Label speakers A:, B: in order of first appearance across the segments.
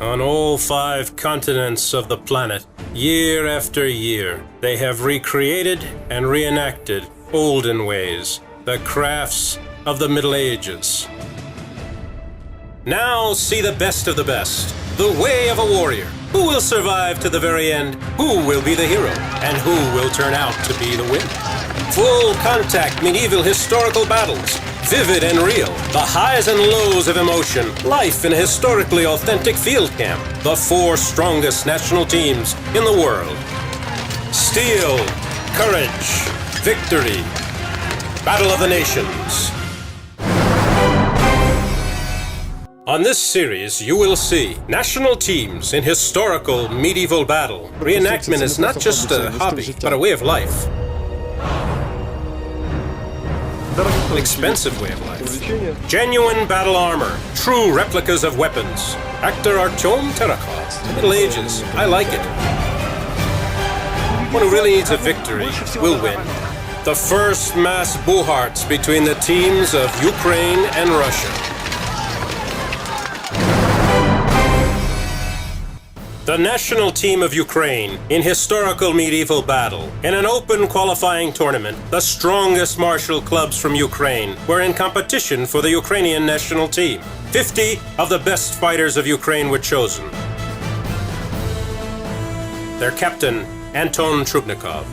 A: On all 5 continents of the planet, year after year, they have recreated and reenacted olden ways, the crafts of the Middle Ages. Now see the best of the best, the way of a warrior. Who will survive to the very end? Who will be the hero? And who will turn out to be the winner? Full contact medieval historical battles, vivid and real, the highs and lows of emotion, life in a historically authentic field camp, the 4 strongest national teams in the world. Steel, courage, victory, Battle of the Nations. On this series, you will see national teams in historical medieval battle. Reenactment is not just a hobby, but a way of life. An expensive way of life. Genuine battle armor, true replicas of weapons. Actor Artyom Terekhov. Middle Ages, I like it. One who really needs a victory will win. The first mass buharts between the teams of Ukraine and Russia. The national team of Ukraine in historical medieval battle. In an open qualifying tournament, the strongest martial clubs from Ukraine were in competition for the Ukrainian national team. 50 of the best fighters of Ukraine were chosen. Their captain, Anton Trubnikov.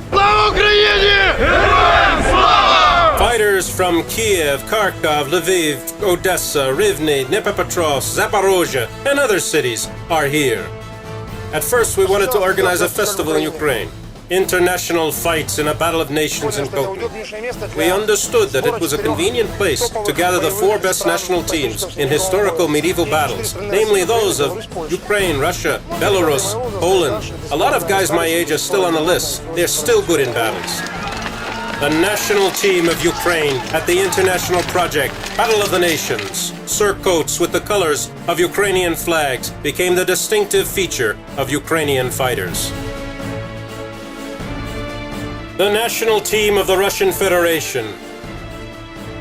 A: Fighters from Kiev, Kharkov, Lviv, Odessa, Rivne, Dnipropetrovsk, Zaporozhye, and other cities are here. At first, we wanted to organize a festival in Ukraine. International fights in a battle of nations in Kotlin. We understood that it was a convenient place to gather the 4 best national teams in historical medieval battles, namely those of Ukraine, Russia, Belarus, Poland. A lot of guys my age are still on the list. They're still good in battles. The national team of Ukraine at the international project Battle of the Nations. Surcoats with the colors of Ukrainian flags became the distinctive feature of Ukrainian fighters. The national team of the Russian Federation.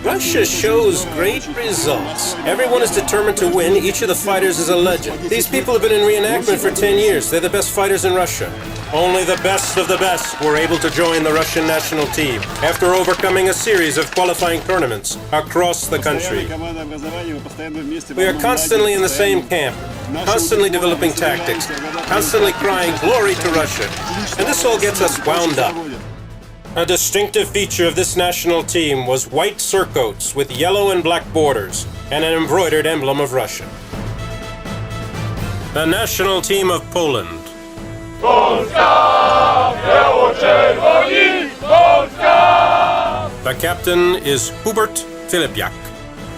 A: Russia shows great results. Everyone is determined to win. Each of the fighters is a legend. These people have been in reenactment for 10 years. They're the best fighters in Russia. Only the best of the best were able to join the Russian national team after overcoming a series of qualifying tournaments across the country. We are constantly in the same camp, constantly developing tactics, constantly crying glory to Russia. And this all gets us wound up. A distinctive feature of this national team was white surcoats with yellow and black borders and an embroidered emblem of Russia. The national team of Poland. The captain is Hubert Filipiak.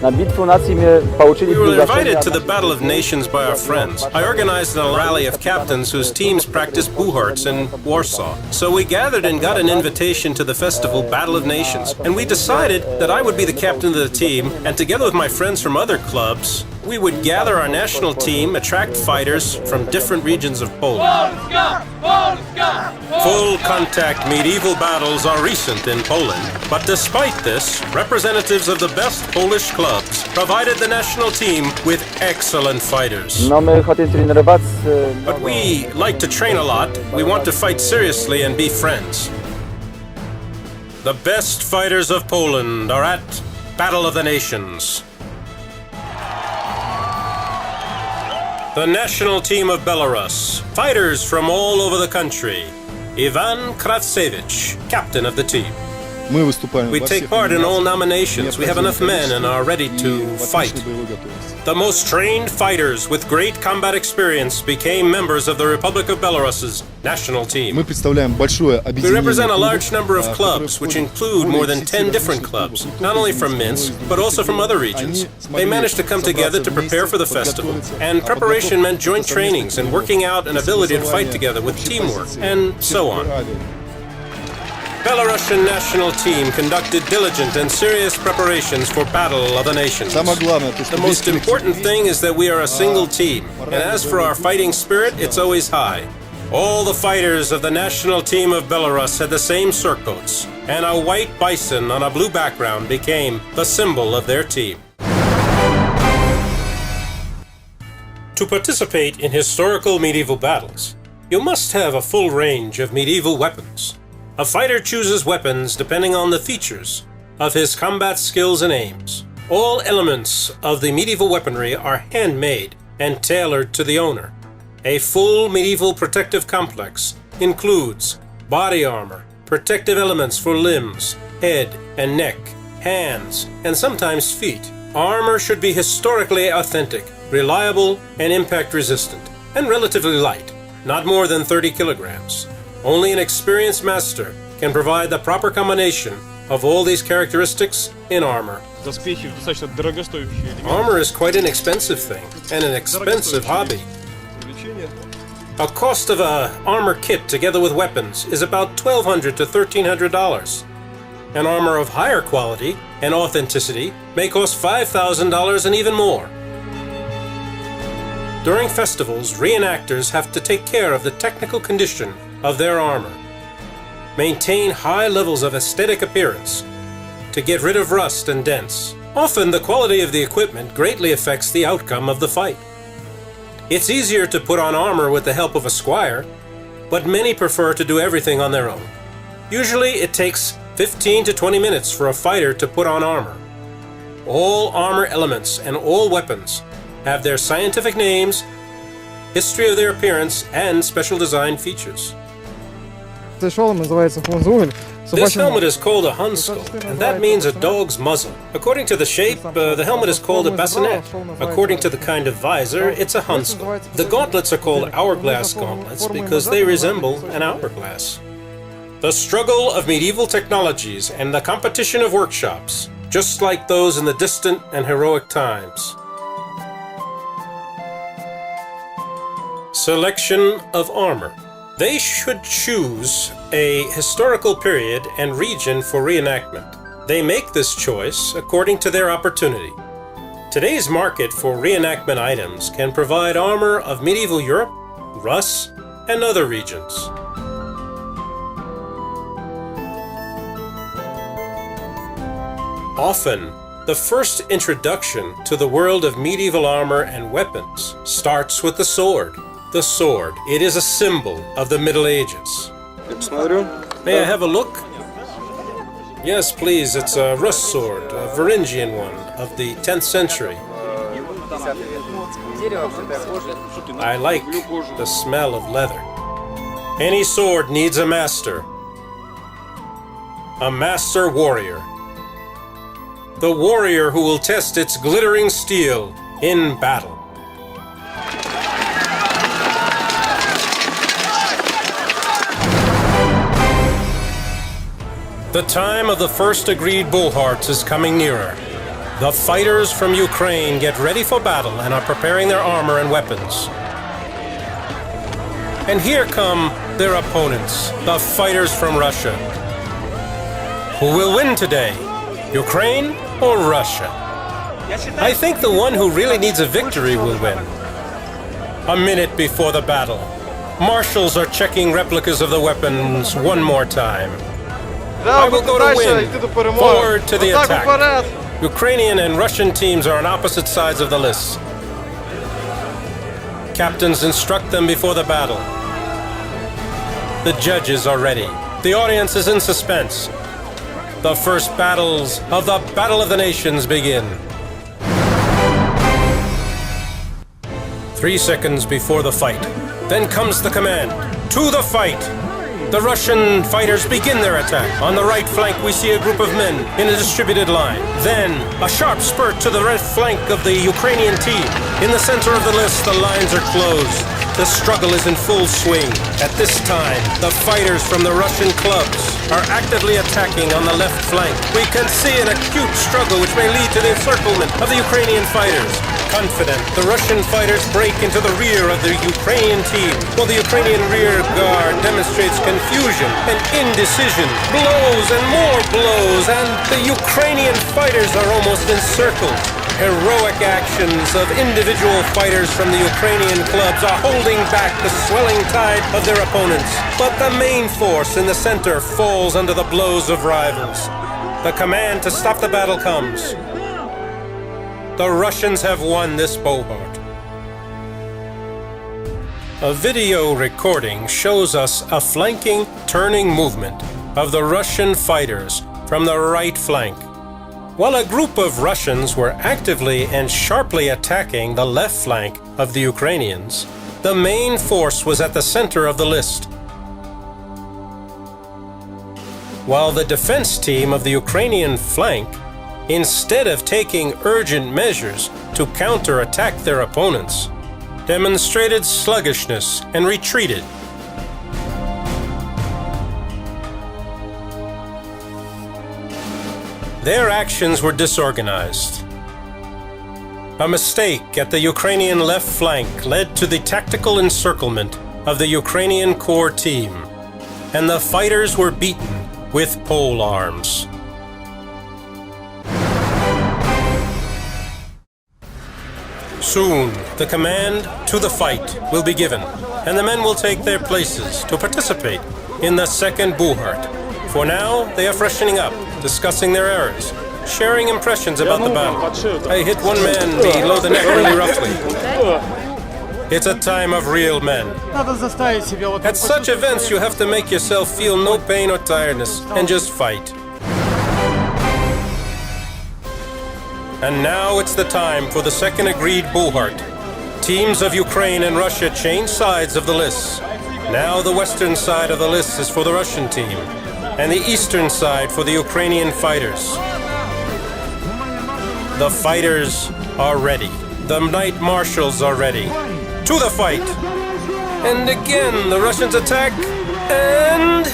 A: We were invited to the Battle of Nations by our friends. I organized a rally of captains whose teams practiced buharts in Warsaw. So we gathered and got an invitation to the festival Battle of Nations. And we decided that I would be the captain of the team, and together with my friends from other clubs, we would gather our national team, attract fighters from different regions of Poland. Full contact medieval battles are recent in Poland, but despite this, representatives of the best Polish clubs provided the national team with excellent fighters. But we like to train a lot. We want to fight seriously and be friends. The best fighters of Poland are at Battle of the Nations. The national team of Belarus. Fighters from all over the country. Ivan Kravtsevich, captain of the team. We take part in all nominations. We have enough men and are ready to fight. The most trained fighters with great combat experience became members of the Republic of Belarus's national team. We represent a large number of clubs, which include more than 10 different clubs, not only from Minsk, but also from other regions. They managed to come together to prepare for the festival, and preparation meant joint trainings and working out an ability to fight together with teamwork, and so on. Belarusian national team conducted diligent and serious preparations for Battle of the Nations. The most important thing is that we are a single team, and as for our fighting spirit, it's always high. All the fighters of the national team of Belarus had the same surcoats, and a white bison on a blue background became the symbol of their team. To participate in historical medieval battles, you must have a full range of medieval weapons. A fighter chooses weapons depending on the features of his combat skills and aims. All elements of the medieval weaponry are handmade and tailored to the owner. A full medieval protective complex includes body armor, protective elements for limbs, head and neck, hands, and sometimes feet. Armor should be historically authentic, reliable, and impact resistant, and relatively light, not more than 30 kilograms. Only an experienced master can provide the proper combination of all these characteristics in armor. Armor is quite an expensive thing, and an expensive hobby. A cost of an armor kit together with weapons is about $1,200 to $1,300. An armor of higher quality and authenticity may cost $5,000 and even more. During festivals, reenactors have to take care of the technical condition of their armor, maintain high levels of aesthetic appearance to get rid of rust and dents. Often the quality of the equipment greatly affects the outcome of the fight. It's easier to put on armor with the help of a squire, but many prefer to do everything on their own. Usually it takes 15 to 20 minutes for a fighter to put on armor. All armor elements and all weapons have their scientific names, history of their appearance, and special design features. This helmet is called a hunskull, and that means a dog's muzzle. According to the shape, the helmet is called a bassinet. According to the kind of visor, it's a hunskull. The gauntlets are called hourglass gauntlets because they resemble an hourglass. The struggle of medieval technologies and the competition of workshops, just like those in the distant and heroic times. Selection of armor. They should choose a historical period and region for reenactment. They make this choice according to their opportunity. Today's market for reenactment items can provide armor of medieval Europe, Rus, and other regions. Often, the first introduction to the world of medieval armor and weapons starts with the sword. The sword. It is a symbol of the Middle Ages. May I have a look? Yes, please. It's a Rus sword, a Varangian one of the 10th century. I like the smell of leather. Any sword needs a master. A master warrior. The warrior who will test its glittering steel in battle. The time of the first agreed bullhearts is coming nearer. The fighters from Ukraine get ready for battle and are preparing their armor and weapons. And here come their opponents, the fighters from Russia. Who will win today? Ukraine or Russia? I think the one who really needs a victory will win. A minute before the battle, marshals are checking replicas of the weapons one more time. I will go to win. Forward to the attack. Ukrainian and Russian teams are on opposite sides of the list. Captains instruct them before the battle. The judges are ready. The audience is in suspense. The first battles of the Battle of the Nations begin. 3 seconds before the fight. Then comes the command. To the fight! The Russian fighters begin their attack. On the right flank, we see a group of men in a distributed line. Then, a sharp spurt to the right flank of the Ukrainian team. In the center of the list, the lines are closed. The struggle is in full swing. At this time, the fighters from the Russian clubs are actively attacking on the left flank. We can see an acute struggle which may lead to the encirclement of the Ukrainian fighters. Confident, the Russian fighters break into the rear of the Ukrainian team, while the Ukrainian rear guard demonstrates confusion and indecision. Blows and more blows, and the Ukrainian fighters are almost encircled. Heroic actions of individual fighters from the Ukrainian clubs are holding back the swelling tide of their opponents, but the main force in the center falls under the blows of rivals. The command to stop the battle comes. The Russians have won this Bohart. A video recording shows us a flanking, turning movement of the Russian fighters from the right flank. While a group of Russians were actively and sharply attacking the left flank of the Ukrainians, the main force was at the center of the list. While the defense team of the Ukrainian flank, instead of taking urgent measures to counterattack their opponents, demonstrated sluggishness and retreated. Their actions were disorganized. A mistake at the Ukrainian left flank led to the tactical encirclement of the Ukrainian core team, and the fighters were beaten with pole arms. Soon, the command to the fight will be given, and the men will take their places to participate in the second Buhart. For now, they are freshening up, discussing their errors, sharing impressions about the battle. I hit one man below the neck really roughly. It's a time of real men. At such events, you have to make yourself feel no pain or tiredness, and just fight. And now it's the time for the second agreed Buhart. Teams of Ukraine and Russia change sides of the lists. Now the western side of the list is for the Russian team, and the eastern side for the Ukrainian fighters. The fighters are ready. The knight marshals are ready. To the fight! And again, the Russians attack, and...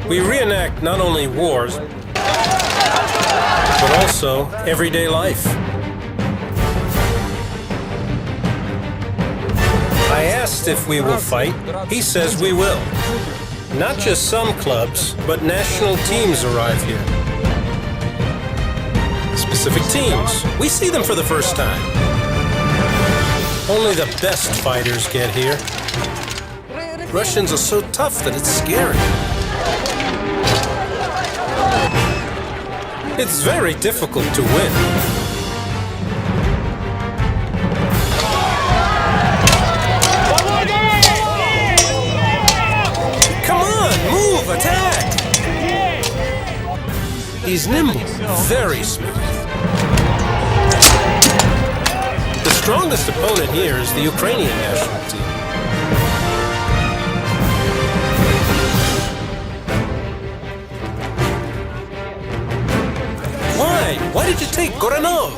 A: we reenact not only wars, but also everyday life. I asked if we will fight. He says we will. Not just some clubs, but national teams arrive here. Specific teams. We see them for the first time. Only the best fighters get here. Russians are so tough that it's scary. It's very difficult to win. Come on, move, attack! He's nimble, very smooth. The strongest opponent here is the Ukrainian national team. Why did you take Goranov?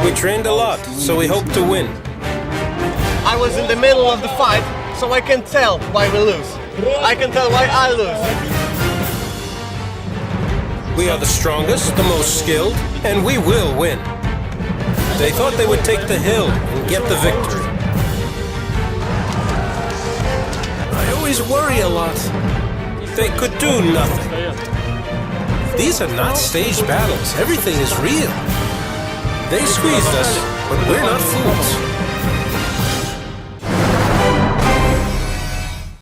A: We trained a lot, so we hope to win.
B: I was in the middle of the fight, so I can tell why we lose. I can tell why I lose.
A: We are the strongest, the most skilled, and we will win. They thought they would take the hill and get the victory. I always worry a lot. They could do nothing. These are not staged battles. Everything is real. They squeezed us, but we're not fools.